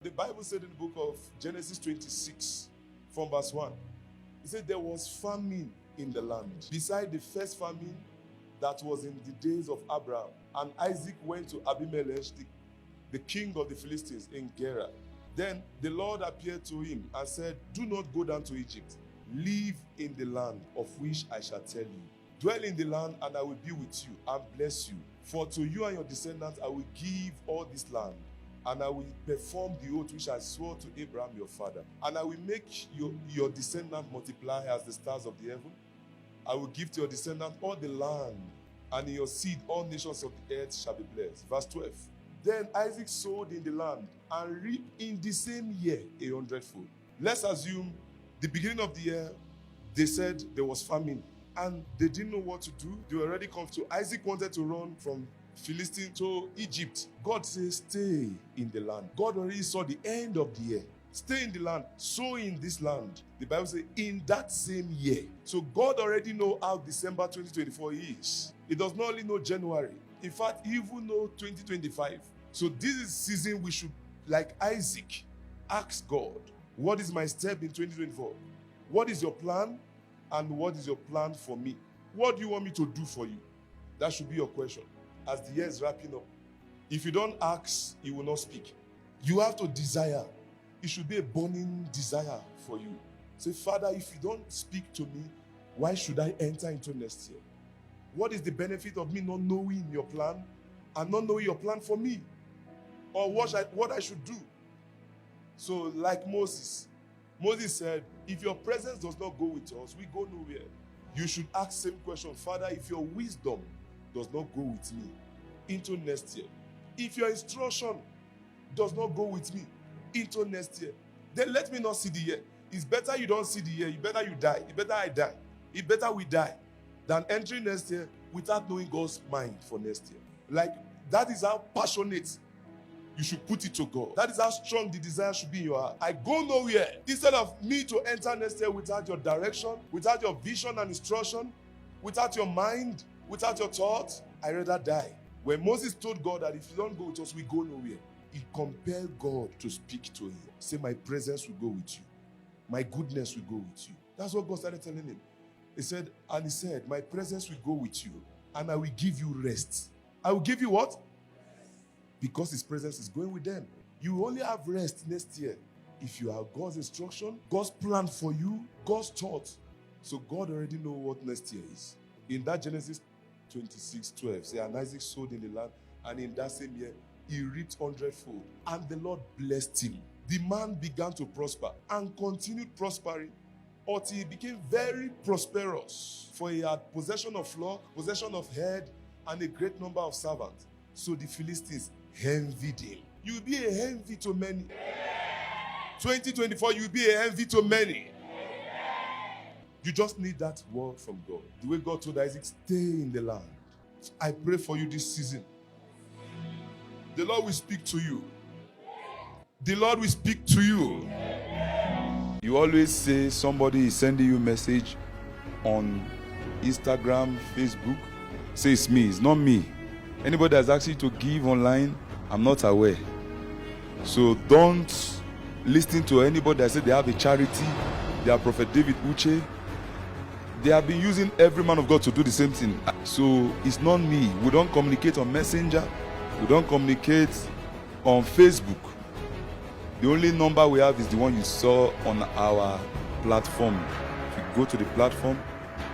The Bible said in the book of Genesis 26, from verse 1, it said there was famine in the land. Beside the first famine that was in the days of Abraham, and Isaac went to Abimelech, the king of the Philistines, in Gerar. Then the Lord appeared to him and said, "Do not go down to Egypt. Live in the land of which I shall tell you. Dwell in the land, and I will be with you and bless you. For to you and your descendants I will give all this land, and I will perform the oath which I swore to Abraham your father. And I will make your descendants multiply as the stars of the heaven. I will give to your descendants all the land, and in your seed all nations of the earth shall be blessed." Verse 12. Then Isaac sowed in the land and reaped in the same year 100-fold. Let's assume the beginning of the year, they said there was famine, and they didn't know what to do. They were already comfortable. Isaac wanted to run from Philistine to Egypt. God says, stay in the land. God already saw the end of the year. Stay in the land, sow in this land. The Bible says, in that same year. So God already knows how December 2024 is. He does not only know January. In fact, he even knows 2025. So this is season we should, like Isaac, ask God, what is my step in 2024? What is your plan? And what is your plan for me? What do you want me to do for you? That should be your question. As the year is wrapping up, if you don't ask, he will not speak. You have to desire. It should be a burning desire for you. Say, Father, if you don't speak to me, why should I enter into next year? What is the benefit of me not knowing your plan and not knowing your plan for me? Or what I should do? So like Moses said, if your presence does not go with us, we go nowhere. You should ask the same question, Father, if your wisdom does not go with me into next year, if your instruction does not go with me into next year, then let me not see the year. It's better you don't see the year. It's better you die. It's better I die. It's better we die than entering next year without knowing God's mind for next year. Like, that is how passionate you should put it to God. That is how strong the desire should be in your heart. I go nowhere. Instead of me to enter next year without your direction, without your vision and instruction, without your mind, without your thoughts, I'd rather die. When Moses told God that if you don't go with us, we go nowhere, he compelled God to speak to him. Say, my presence will go with you. My goodness will go with you. That's what God started telling him. He said, my presence will go with you, and I will give you rest. I will give you what? Because his presence is going with them. You will only have rest next year if you have God's instruction, God's plan for you, God's thoughts. So God already knows what next year is. In that Genesis 26:12, say, and Isaac sowed in the land, and in that same year, he reaped 100-fold. And the Lord blessed him. The man began to prosper and continued prospering until he became very prosperous. For he had possession of flock, possession of herd, and a great number of servants. So the Philistines envied him. You will be a envy to many. 2024, you will be a envy to many. You just need that word from God. The way God told Isaac, stay in the land. I pray for you this season. The Lord will speak to you. The Lord will speak to you. You always say somebody is sending you a message on Instagram, Facebook. Say it's me. It's not me. Anybody that's asked you to give online, I'm not aware. So don't listen to anybody that said they have a charity. They are Prophet David Uche. They have been using every man of God to do the same thing. So it's not me. We don't communicate on Messenger. We don't communicate on Facebook. The only number we have is the one you saw on our platform. If you go to the platform,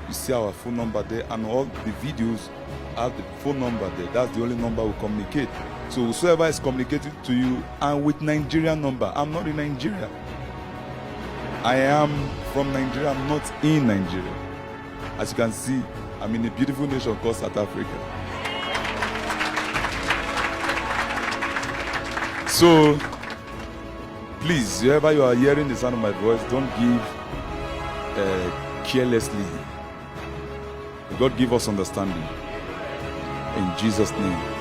you see our phone number there, and all the videos have the phone number there. That's the only number we communicate. So whoever is communicating to you, and with Nigerian number, I'm not in Nigeria. I am from Nigeria, I'm not in Nigeria. As you can see, I'm in a beautiful nation called South Africa. So, please, wherever you are hearing the sound of my voice, don't give carelessly. God give us understanding. In Jesus' name.